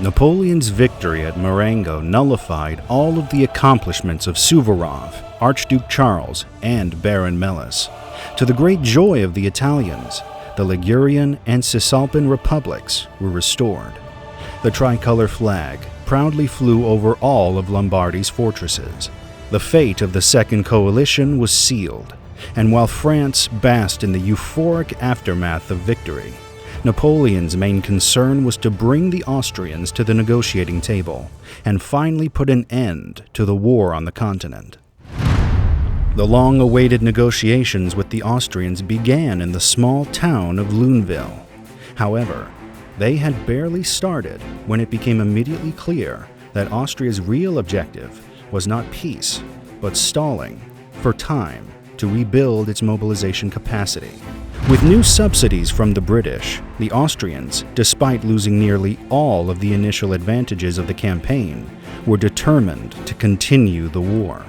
Napoleon's victory at Marengo nullified all of the accomplishments of Suvorov, Archduke Charles, and Baron Melis. To the great joy of the Italians, the Ligurian and Cisalpine republics were restored. The tricolor flag proudly flew over all of Lombardy's fortresses. The fate of the Second Coalition was sealed, and while France basked in the euphoric aftermath of victory, Napoleon's main concern was to bring the Austrians to the negotiating table and finally put an end to the war on the continent. The long-awaited negotiations with the Austrians began in the small town of Luneville. However, they had barely started when it became immediately clear that Austria's real objective was not peace, but stalling for time to rebuild its mobilization capacity. With new subsidies from the British, the Austrians, despite losing nearly all of the initial advantages of the campaign, were determined to continue the war.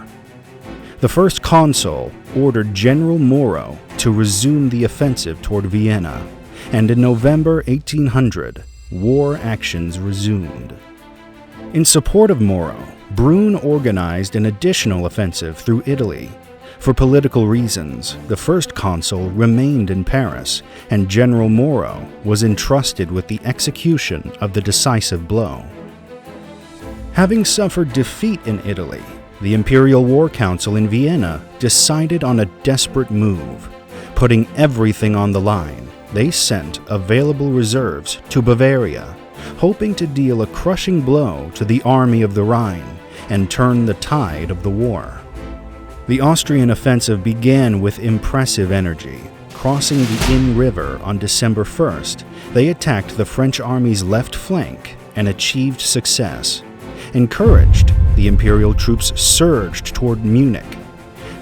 The first consul ordered General Moreau to resume the offensive toward Vienna, and in November 1800, war actions resumed. In support of Moreau, Brune organized an additional offensive through Italy. For political reasons, the first consul remained in Paris, and General Moreau was entrusted with the execution of the decisive blow. Having suffered defeat in Italy, the Imperial War Council in Vienna decided on a desperate move. Putting everything on the line, they sent available reserves to Bavaria, hoping to deal a crushing blow to the Army of the Rhine and turn the tide of the war. The Austrian offensive began with impressive energy. Crossing the Inn River on December 1st, they attacked the French army's left flank and achieved success. Encouraged, the Imperial troops surged toward Munich.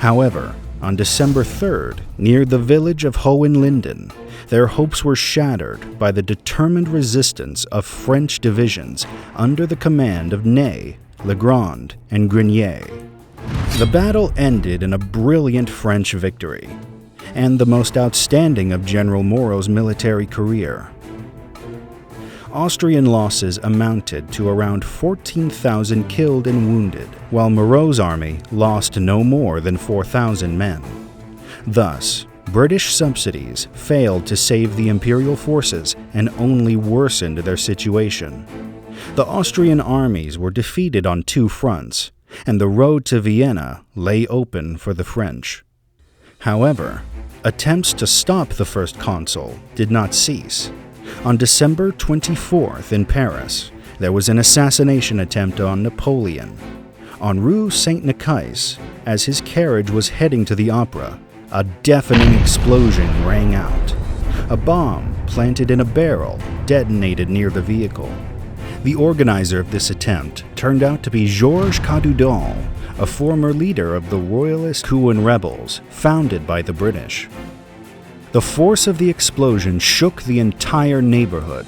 However, on December 3rd, near the village of Hohenlinden, their hopes were shattered by the determined resistance of French divisions under the command of Ney, Legrand, and Grenier. The battle ended in a brilliant French victory, and the most outstanding of General Moreau's military career. Austrian losses amounted to around 14,000 killed and wounded, while Moreau's army lost no more than 4,000 men. Thus, British subsidies failed to save the imperial forces and only worsened their situation. The Austrian armies were defeated on two fronts, and the road to Vienna lay open for the French. However, attempts to stop the first consul did not cease. On December 24th in Paris, there was an assassination attempt on Napoleon. On Rue Saint-Nicaise, as his carriage was heading to the opera, a deafening explosion rang out. A bomb planted in a barrel detonated near the vehicle. The organizer of this attempt turned out to be Georges Cadoudal, a former leader of the royalist Couan rebels founded by the British. The force of the explosion shook the entire neighborhood.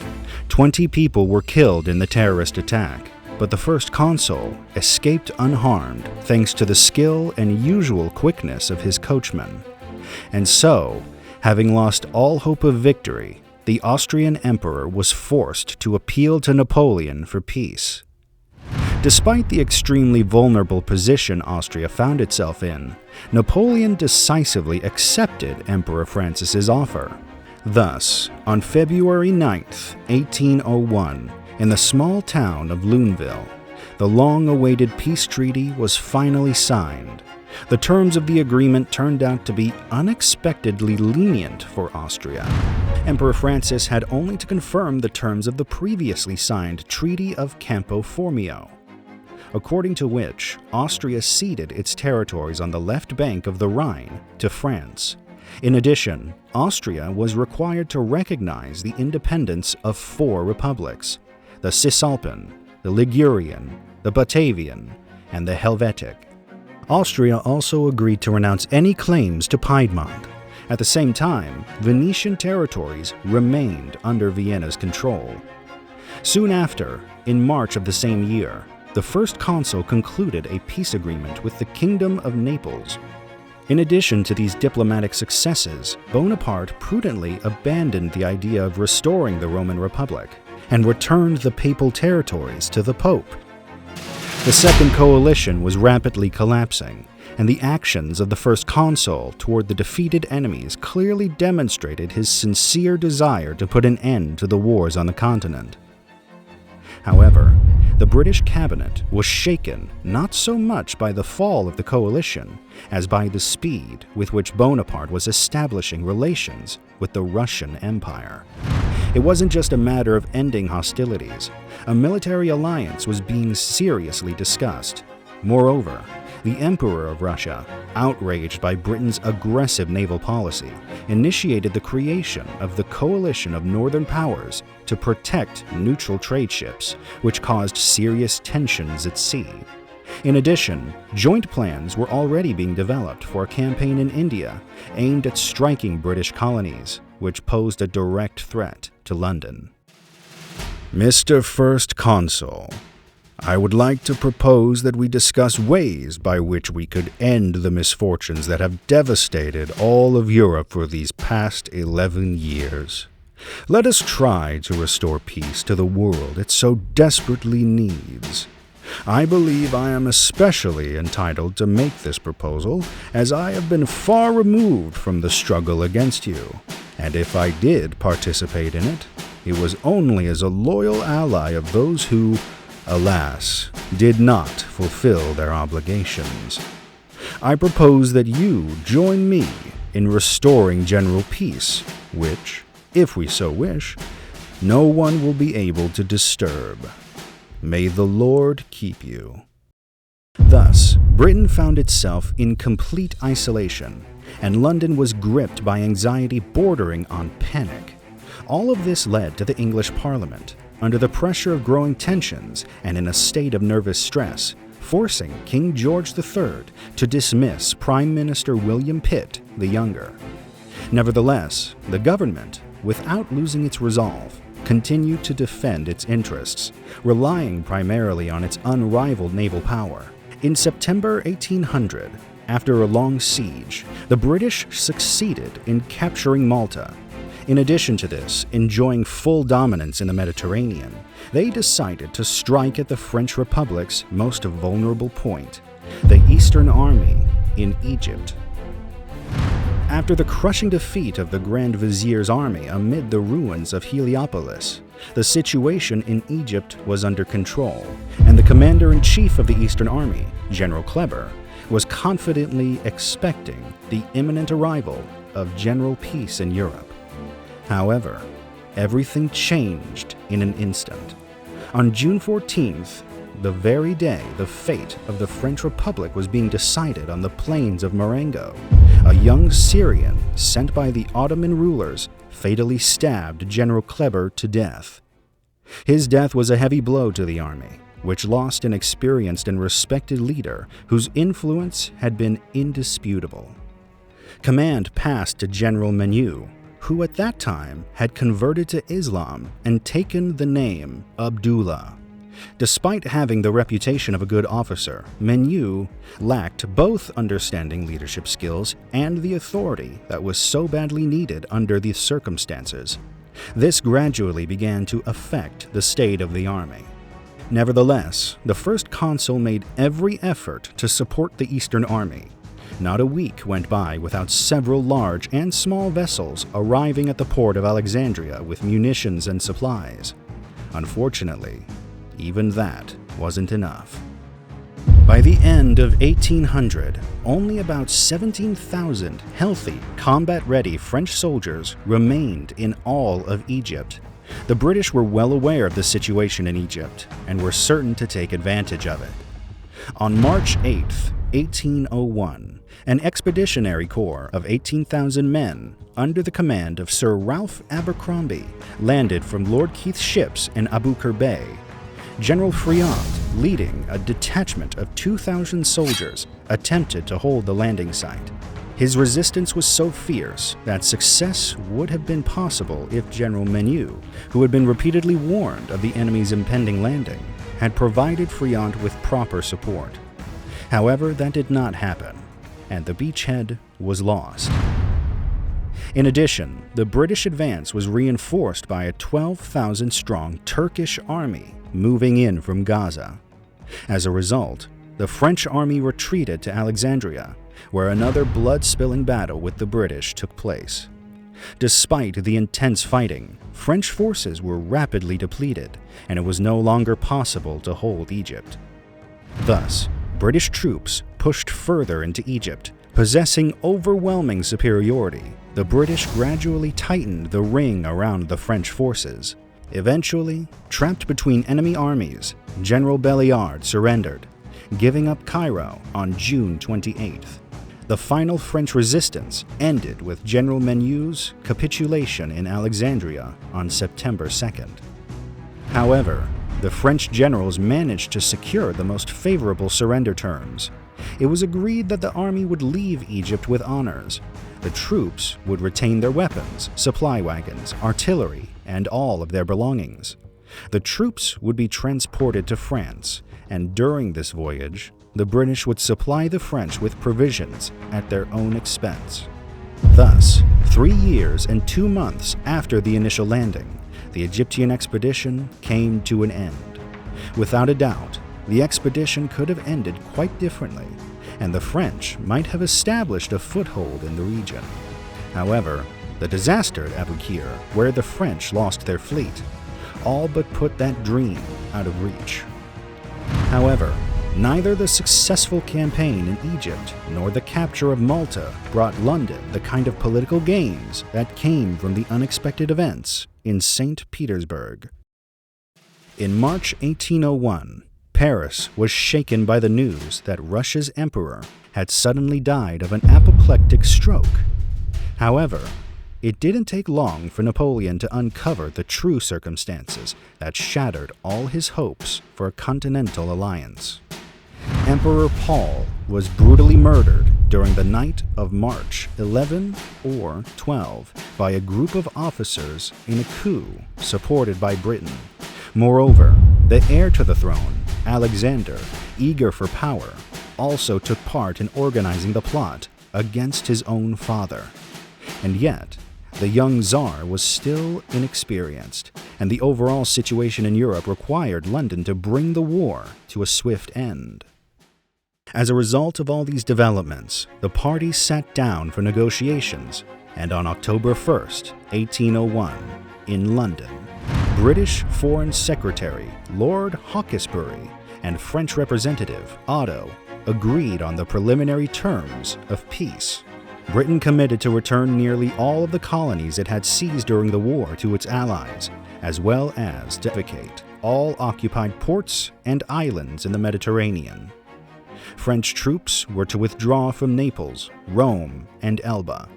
20 people were killed in the terrorist attack, but the first consul escaped unharmed thanks to the skill and usual quickness of his coachman. And so, having lost all hope of victory, the Austrian emperor was forced to appeal to Napoleon for peace. Despite the extremely vulnerable position Austria found itself in, Napoleon decisively accepted Emperor Francis's offer. Thus, on February 9, 1801, in the small town of Luneville, the long-awaited peace treaty was finally signed. The terms of the agreement turned out to be unexpectedly lenient for Austria. Emperor Francis had only to confirm the terms of the previously signed Treaty of Campo Formio, according to which Austria ceded its territories on the left bank of the Rhine to France. In addition, Austria was required to recognize the independence of 4 republics: the Cisalpine, the Ligurian, the Batavian, and the Helvetic. Austria also agreed to renounce any claims to Piedmont. At the same time, Venetian territories remained under Vienna's control. Soon after, in March of the same year, the first consul concluded a peace agreement with the Kingdom of Naples. In addition to these diplomatic successes, Bonaparte prudently abandoned the idea of restoring the Roman Republic and returned the papal territories to the Pope. The Second Coalition was rapidly collapsing, and the actions of the first consul toward the defeated enemies clearly demonstrated his sincere desire to put an end to the wars on the continent. However, the British cabinet was shaken not so much by the fall of the coalition as by the speed with which Bonaparte was establishing relations with the Russian Empire. It wasn't just a matter of ending hostilities. A military alliance was being seriously discussed. Moreover, the Emperor of Russia, outraged by Britain's aggressive naval policy, initiated the creation of the coalition of northern powers to protect neutral trade ships, which caused serious tensions at sea. In addition, joint plans were already being developed for a campaign in India aimed at striking British colonies, which posed a direct threat to London. Mr. First Consul, I would like to propose that we discuss ways by which we could end the misfortunes that have devastated all of Europe for these past 11 years. Let us try to restore peace to the world it so desperately needs. I believe I am especially entitled to make this proposal, as I have been far removed from the struggle against you, and if I did participate in it, it was only as a loyal ally of those who, alas, did not fulfill their obligations. I propose that you join me in restoring general peace, which, if we so wish, no one will be able to disturb. May the Lord keep you. Thus, Britain found itself in complete isolation, and London was gripped by anxiety bordering on panic. All of this led to the English Parliament, under the pressure of growing tensions and in a state of nervous stress, forcing King George III to dismiss Prime Minister William Pitt the Younger. Nevertheless, the government, without losing its resolve, continued to defend its interests, relying primarily on its unrivaled naval power. In September 1800, after a long siege, the British succeeded in capturing Malta. In addition to this, enjoying full dominance in the Mediterranean, they decided to strike at the French Republic's most vulnerable point, the Eastern Army in Egypt. After the crushing defeat of the Grand Vizier's army amid the ruins of Heliopolis, the situation in Egypt was under control, and the commander-in-chief of the Eastern Army, General Kleber, was confidently expecting the imminent arrival of general peace in Europe. However, everything changed in an instant. On June 14th, the very day the fate of the French Republic was being decided on the plains of Marengo, a young Syrian sent by the Ottoman rulers fatally stabbed General Kleber to death. His death was a heavy blow to the army, which lost an experienced and respected leader whose influence had been indisputable. Command passed to General Menu, who at that time had converted to Islam and taken the name Abdullah. Despite having the reputation of a good officer, Menu lacked both understanding leadership skills and the authority that was so badly needed under the circumstances. This gradually began to affect the state of the army. Nevertheless, the first consul made every effort to support the Eastern Army. Not a week went by without several large and small vessels arriving at the port of Alexandria with munitions and supplies. Unfortunately, even that wasn't enough. By the end of 1800, only about 17,000 healthy, combat-ready French soldiers remained in all of Egypt. The British were well aware of the situation in Egypt and were certain to take advantage of it. On March 8, 1801, an expeditionary corps of 18,000 men under the command of Sir Ralph Abercrombie landed from Lord Keith's ships in Aboukir Bay. General Friant, leading a detachment of 2,000 soldiers, attempted to hold the landing site. His resistance was so fierce that success would have been possible if General Menu, who had been repeatedly warned of the enemy's impending landing, had provided Friant with proper support. However, that did not happen, and the beachhead was lost. In addition, the British advance was reinforced by a 12,000-strong Turkish army moving in from Gaza. As a result, the French army retreated to Alexandria, where another blood-spilling battle with the British took place. Despite the intense fighting, French forces were rapidly depleted, and it was no longer possible to hold Egypt. Thus, British troops pushed further into Egypt. Possessing overwhelming superiority, the British gradually tightened the ring around the French forces. Eventually, trapped between enemy armies, General Belliard surrendered, giving up Cairo on June 28th. The final French resistance ended with General Menu's capitulation in Alexandria on September 2nd. However, the French generals managed to secure the most favorable surrender terms. It was agreed that the army would leave Egypt with honors. The troops would retain their weapons, supply wagons, artillery, and all of their belongings. The troops would be transported to France, and during this voyage, the British would supply the French with provisions at their own expense. Thus, 3 years and 2 months after the initial landing, the Egyptian expedition came to an end. Without a doubt, the expedition could have ended quite differently, and the French might have established a foothold in the region. However, the disaster at Aboukir, where the French lost their fleet, all but put that dream out of reach. However, neither the successful campaign in Egypt nor the capture of Malta brought London the kind of political gains that came from the unexpected events in St. Petersburg. In March 1801, Paris was shaken by the news that Russia's emperor had suddenly died of an apoplectic stroke. However, it didn't take long for Napoleon to uncover the true circumstances that shattered all his hopes for a continental alliance. Emperor Paul was brutally murdered during the night of March 11 or 12 by a group of officers in a coup supported by Britain. Moreover, the heir to the throne, Alexander, eager for power, also took part in organizing the plot against his own father. And yet, the young Tsar was still inexperienced, and the overall situation in Europe required London to bring the war to a swift end. As a result of all these developments, the parties sat down for negotiations, and on October 1st, 1801, in London, British Foreign Secretary Lord Hawkesbury and French representative Otto agreed on the preliminary terms of peace. Britain committed to return nearly all of the colonies it had seized during the war to its allies, as well as to vacate all occupied ports and islands in the Mediterranean. French troops were to withdraw from Naples, Rome, and Elba.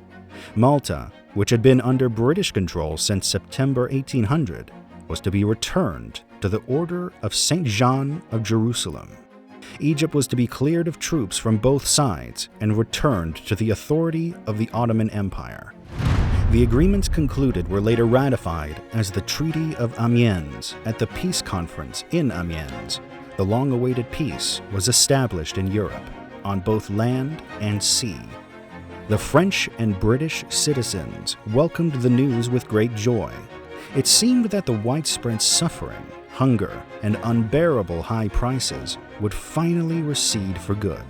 Malta, which had been under British control since September 1800, was to be returned to the Order of St. John of Jerusalem. Egypt was to be cleared of troops from both sides and returned to the authority of the Ottoman Empire. The agreements concluded were later ratified as the Treaty of Amiens at the peace conference in Amiens. The long-awaited peace was established in Europe, on both land and sea. The French and British citizens welcomed the news with great joy. It seemed that the widespread suffering, hunger, and unbearable high prices would finally recede for good.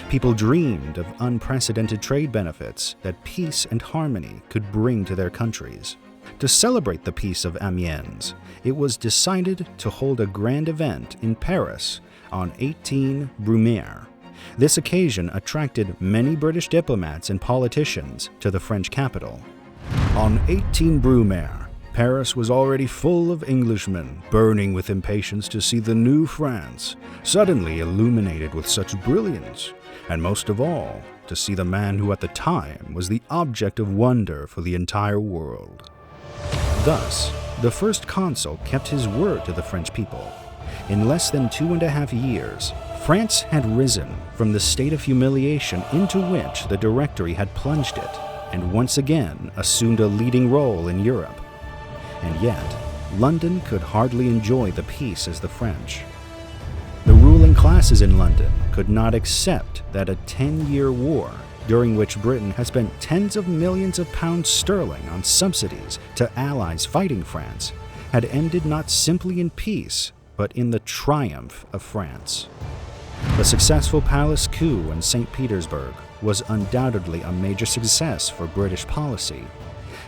People dreamed of unprecedented trade benefits that peace and harmony could bring to their countries. To celebrate the Peace of Amiens, it was decided to hold a grand event in Paris on 18 Brumaire. This occasion attracted many British diplomats and politicians to the French capital. On 18 Brumaire, Paris was already full of Englishmen, burning with impatience to see the new France, suddenly illuminated with such brilliance, and most of all, to see the man who at the time was the object of wonder for the entire world. Thus, the first consul kept his word to the French people. In less than 2.5 years, France had risen from the state of humiliation into which the Directory had plunged it, and once again assumed a leading role in Europe. And yet, London could hardly enjoy the peace as the French. The ruling classes in London could not accept that a 10-year war during which Britain has spent tens of millions of pounds sterling on subsidies to allies fighting France, had ended not simply in peace, but in the triumph of France. The successful palace coup in St. Petersburg was undoubtedly a major success for British policy.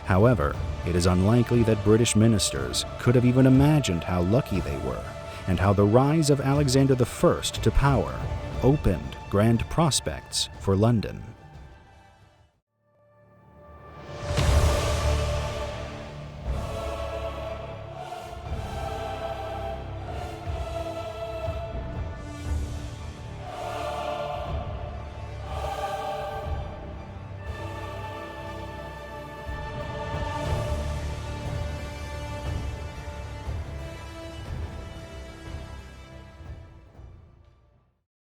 However, it is unlikely that British ministers could have even imagined how lucky they were, and how the rise of Alexander I to power opened grand prospects for London.